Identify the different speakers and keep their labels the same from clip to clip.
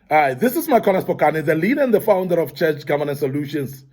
Speaker 1: Hi, this is Micornus, Phokane, the leader and the founder of Church Governance Solutions.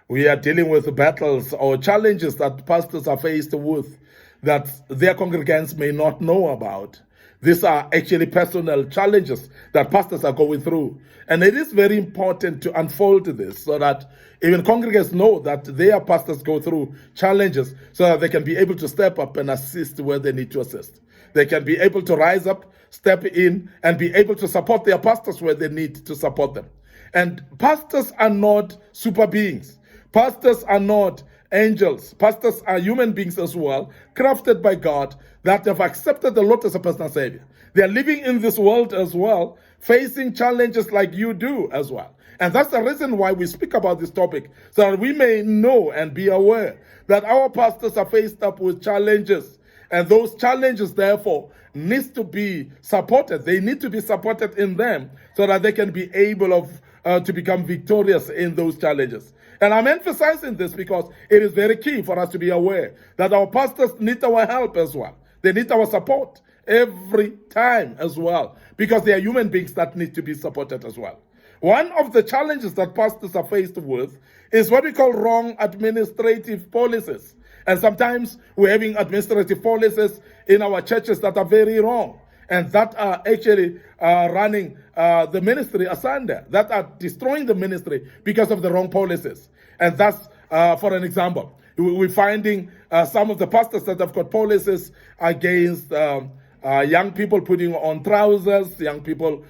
Speaker 1: We are dealing with battles or challenges that pastors are faced with that their congregants may not know about. These are actually personal challenges that pastors are going through. And it is very important to unfold this so that even congregants know that their pastors go through challenges so that they can be able to step up and assist where they need to assist. They can be able to rise up, step in, and be able to support their pastors where they need to support them. And pastors are not super beings. Pastors are not angels. Pastors are human beings as well, crafted by God, that have accepted the Lord as a personal Savior. They are living in this world as well, facing challenges like you do as well. And that's the reason why we speak about this topic, so that we may know and be aware that our pastors are faced up with challenges. And those challenges, therefore, needs to be supported. They need to be supported in them so that they can be able to become victorious in those challenges. And I'm emphasizing this because it is very key for us to be aware that our pastors need our help as well. They need our support every time as well, because they are human beings that need to be supported as well. One of the challenges that pastors are faced with is what we call wrong administrative policies. And sometimes we're having administrative policies in our churches that are very wrong, and that are actually running the ministry asunder, that are destroying the ministry because of the wrong policies. And that's, for an example, we're finding some of the pastors that have got policies against young people putting on trousers, young people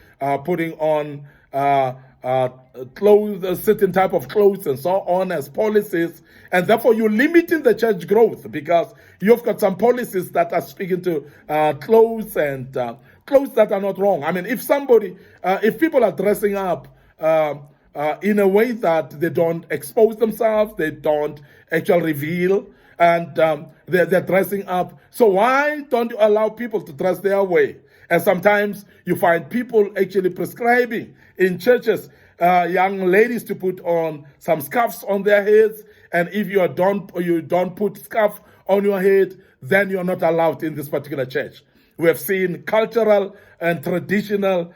Speaker 1: putting on clothes, a certain type of clothes and so on as policies. And therefore you're limiting the church growth because you've got some policies that are speaking to clothes and clothes that are not wrong. I mean, if people are dressing up in a way that they don't expose themselves, they don't actually reveal, and they're dressing up. So why don't you allow people to dress their way? And sometimes you find people actually prescribing in churches young ladies to put on some scarves on their heads. And if you don't put scarf on your head, then you're not allowed in this particular church. We have seen cultural and traditional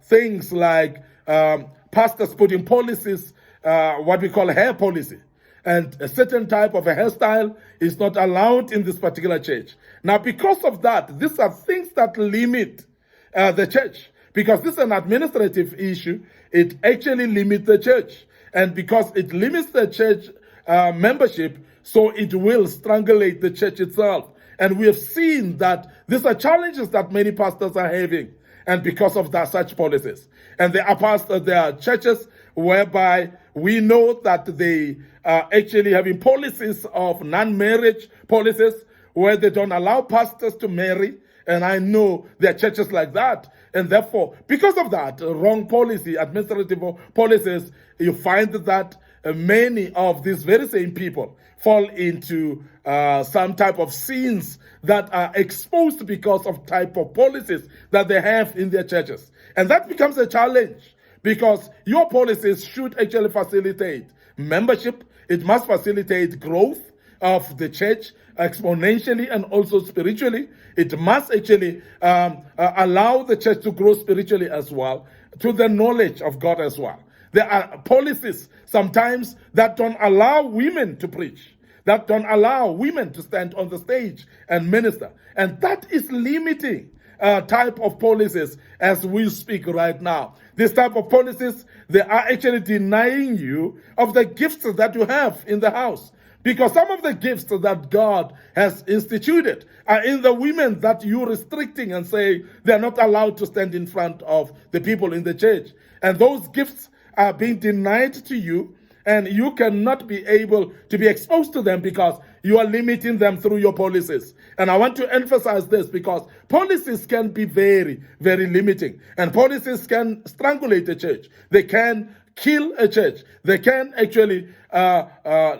Speaker 1: things like pastors putting policies, what we call hair policy. And a certain type of a hairstyle is not allowed in this particular church. Now, because of that, these are things that limit the church. Because this is an administrative issue, it actually limits the church. And because it limits the church membership, so it will strangulate the church itself. And we have seen that these are challenges that many pastors are having, and because of that, such policies. And there are churches whereby we know that they are actually having policies of non-marriage policies where they don't allow pastors to marry. And I know there are churches like that. And therefore, because of that wrong policy, administrative policies, you find that many of these very same people fall into some type of sins that are exposed because of type of policies that they have in their churches. And that becomes a challenge because your policies should actually facilitate membership. It must facilitate growth of the church exponentially and also spiritually. It must actually allow the church to grow spiritually as well, to the knowledge of God as well. There are policies sometimes that don't allow women to preach, that don't allow women to stand on the stage and minister. And that is limiting type of policies as we speak right now. This type of policies, they are actually denying you of the gifts that you have in the house. Because some of the gifts that God has instituted are in the women that you're restricting and saying they're not allowed to stand in front of the people in the church. And those gifts are being denied to you, and you cannot be able to be exposed to them because you are limiting them through your policies. And I want to emphasize this because policies can be very, very limiting. And policies can strangulate a church. They can kill a church. They can actually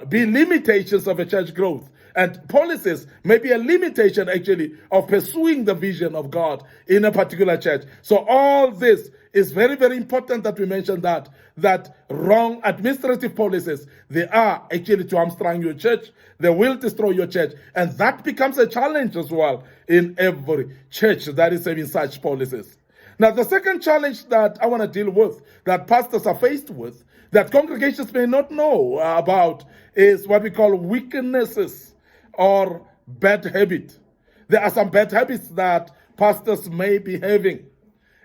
Speaker 1: be limitations of a church growth. And policies may be a limitation actually of pursuing the vision of God in a particular church. So all this is very, very important that we mention that wrong administrative policies, they are actually to hamstring your church. They will destroy your church. And that becomes a challenge as well in every church that is having such policies. Now, the second challenge that I want to deal with, that pastors are faced with, that congregations may not know about, is what we call weaknesses or bad habit. There are some bad habits that pastors may be having.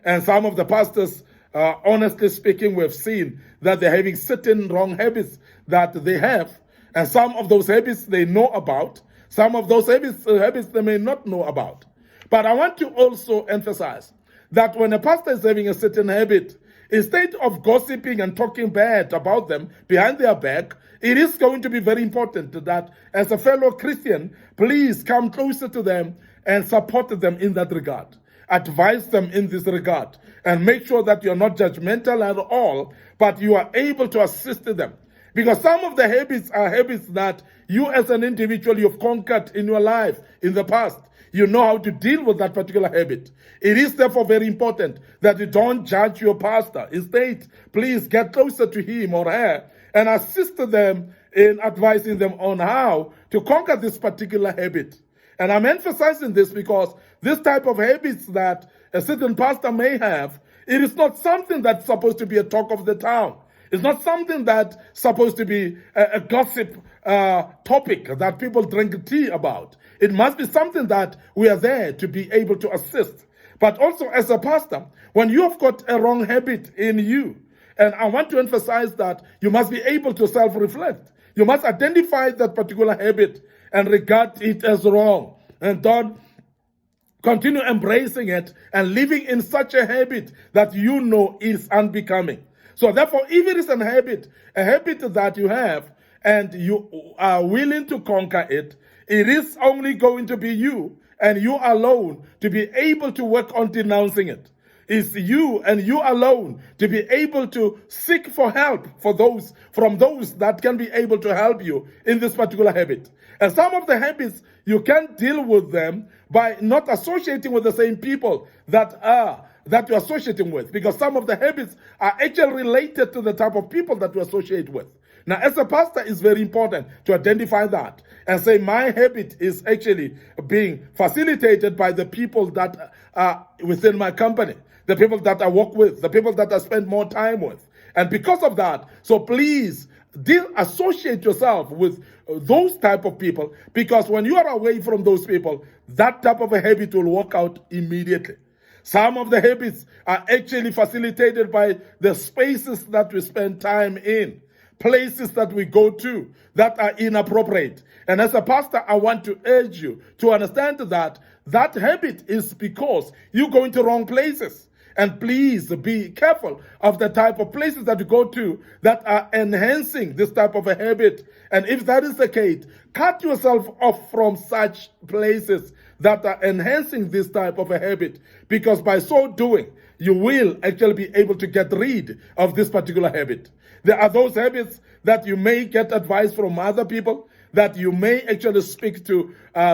Speaker 1: And some of the pastors, honestly speaking, we've seen that they're having certain wrong habits that they have. And some of those habits they know about. Some of those habits they may not know about. But I want to also emphasize that when a pastor is having a certain habit, instead of gossiping and talking bad about them behind their back, it is going to be very important that as a fellow Christian, please come closer to them and support them in that regard. Advise them in this regard and make sure that you're not judgmental at all, but you are able to assist them. Because some of the habits are habits that you as an individual, you've conquered in your life in the past. You know how to deal with that particular habit. It is therefore very important that you don't judge your pastor. Instead, please get closer to him or her and assist them in advising them on how to conquer this particular habit. And I'm emphasizing this because this type of habits that a certain pastor may have, it is not something that's supposed to be a talk of the town. It's not something that's supposed to be a gossip topic that people drink tea about. It must be something that we are there to be able to assist. But also as a pastor, when you have got a wrong habit in you, and I want to emphasize that you must be able to self-reflect. You must identify that particular habit and regard it as wrong. And don't continue embracing it and living in such a habit that you know is unbecoming. So therefore, if it is a habit that you have, and you are willing to conquer it, it is only going to be you and you alone to be able to work on denouncing it. It's you and you alone to be able to seek for help from those that can be able to help you in this particular habit. And some of the habits, you can't deal with them by not associating with the same people that you're associating with, because some of the habits are actually related to the type of people that you associate with. Now, as a pastor, it's very important to identify that and say, my habit is actually being facilitated by the people that are within my company, the people that I work with, the people that I spend more time with. And because of that, so please associate yourself with those type of people, because when you are away from those people, that type of a habit will work out immediately. Some of the habits are actually facilitated by the spaces that we spend time in, places that we go to that are inappropriate. And as a pastor, I want to urge you to understand that that habit is because you go into wrong places. And please be careful of the type of places that you go to that are enhancing this type of a habit. And if that is the case, cut yourself off from such places that are enhancing this type of a habit, because by so doing, you will actually be able to get rid of this particular habit. There are those habits that you may get advice from other people, that you may actually speak to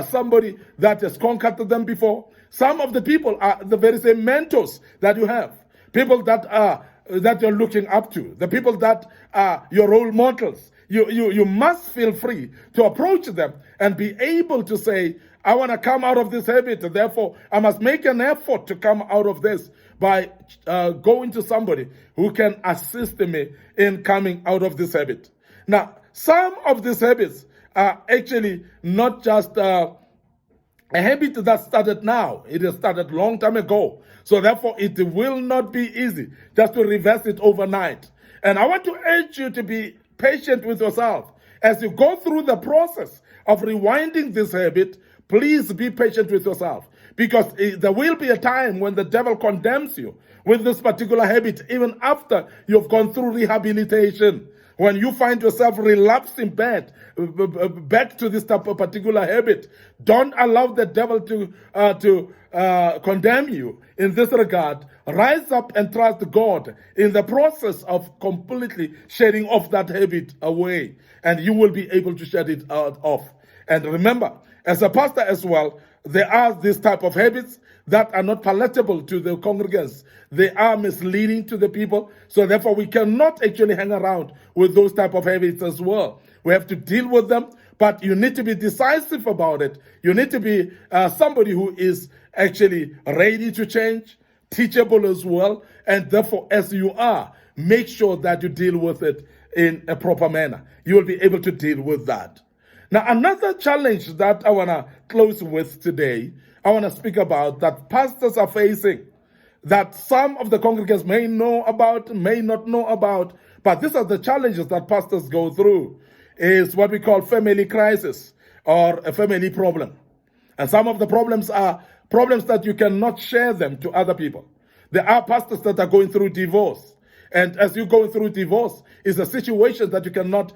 Speaker 1: somebody that has conquered them before. Some of the people are the very same mentors that you have, people that you're looking up to, the people that are your role models. You must feel free to approach them and be able to say, I want to come out of this habit, therefore I must make an effort to come out of this by going to somebody who can assist me in coming out of this habit. Now, some of these habits are actually not just a habit that started now. It has started long time ago. So therefore, it will not be easy just to reverse it overnight. And I want to urge you to be patient with yourself. As you go through the process of rewinding this habit, please be patient with yourself. Because there will be a time when the devil condemns you with this particular habit, even after you've gone through rehabilitation. When you find yourself relapsing back to this type of particular habit, don't allow the devil to condemn you in this regard. Rise up and trust God in the process of completely shedding off that habit away, and you will be able to shed it off. And remember, as a pastor as well, there are these type of habits that are not palatable to the congregants. They are misleading to the people. So therefore, we cannot actually hang around with those type of habits as well. We have to deal with them, but you need to be decisive about it. You need to be somebody who is actually ready to change, teachable as well. And therefore, as you are, make sure that you deal with it in a proper manner. You will be able to deal with that. Now, another challenge that I want to close with today, I want to speak about that pastors are facing, that some of the congregants may know about, may not know about, but these are the challenges that pastors go through, is what we call family crisis or a family problem. And some of the problems are problems that you cannot share them to other people. There are pastors that are going through divorce. And as you're going through divorce, it's a situation that you cannot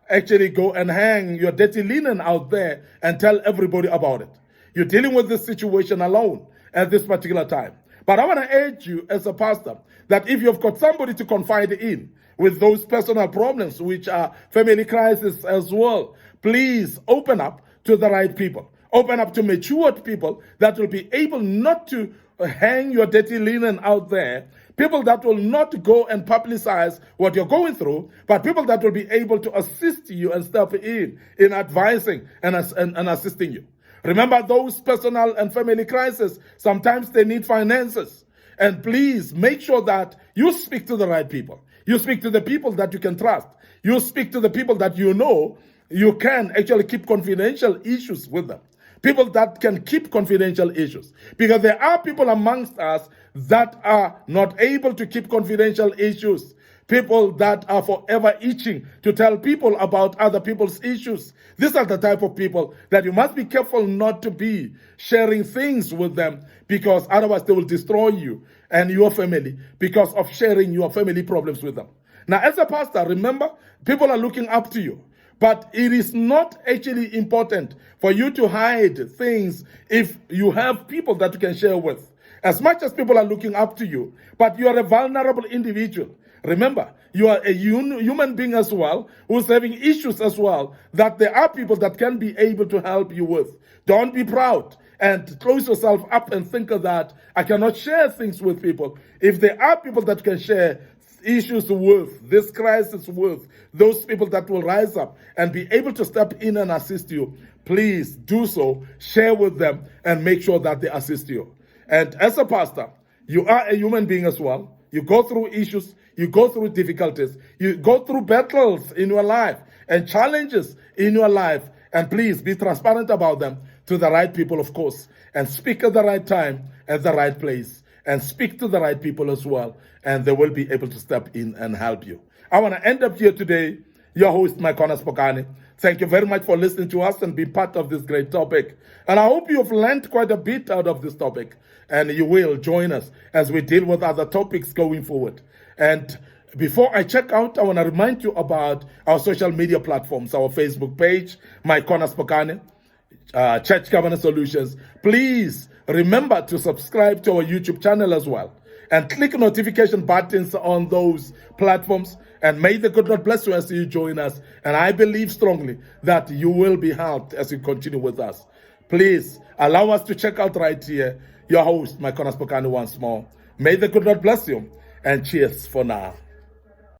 Speaker 1: actually go and hang your dirty linen out there and tell everybody about it. You're dealing with this situation alone at this particular time. But I want to urge you as a pastor that if you've got somebody to confide in with those personal problems, which are family crisis as well, please open up to the right people. Open up to matured people that will be able not to hang your dirty linen out there, people that will not go and publicize what you're going through, but people that will be able to assist you and step in advising and assisting you. Remember, those personal and family crises, sometimes they need finances. And please make sure that you speak to the right people. You speak to the people that you can trust. You speak to the people that you know you can actually keep confidential issues with them. People that can keep confidential issues. Because there are people amongst us that are not able to keep confidential issues. People that are forever itching to tell people about other people's issues. These are the type of people that you must be careful not to be sharing things with them, because otherwise they will destroy you and your family because of sharing your family problems with them. Now, as a pastor, remember, people are looking up to you. But it is not actually important for you to hide things if you have people that you can share with. As much as people are looking up to you, but you are a vulnerable individual. Remember, you are a human being as well, who's having issues as well, that there are people that can be able to help you with. Don't be proud and close yourself up and think of that I cannot share things with people. If there are people that can share issues with, this crisis with, those people that will rise up and be able to step in and assist you, please do so, share with them, and make sure that they assist you. And as a pastor, you are a human being as well. You go through issues, you go through difficulties, you go through battles in your life and challenges in your life, and please be transparent about them to the right people, of course, and speak at the right time, at the right place, and speak to the right people as well, and they will be able to step in and help you. I want to end up here today, your host, Micornus Phokane. Thank you very much for listening to us and be part of this great topic. And I hope you've learned quite a bit out of this topic, and you will join us as we deal with other topics going forward. And before I check out, I want to remind you about our social media platforms, our Facebook page, Micornus Phokane, Church Covenant Solutions. Please remember to subscribe to our YouTube channel as well, and click notification buttons on those platforms. And may the good Lord bless you as you join us. And I believe strongly that you will be helped as you continue with us. Please allow us to check out right here. Your host, Micornus Phokane, once more. May the good Lord bless you, and cheers for now.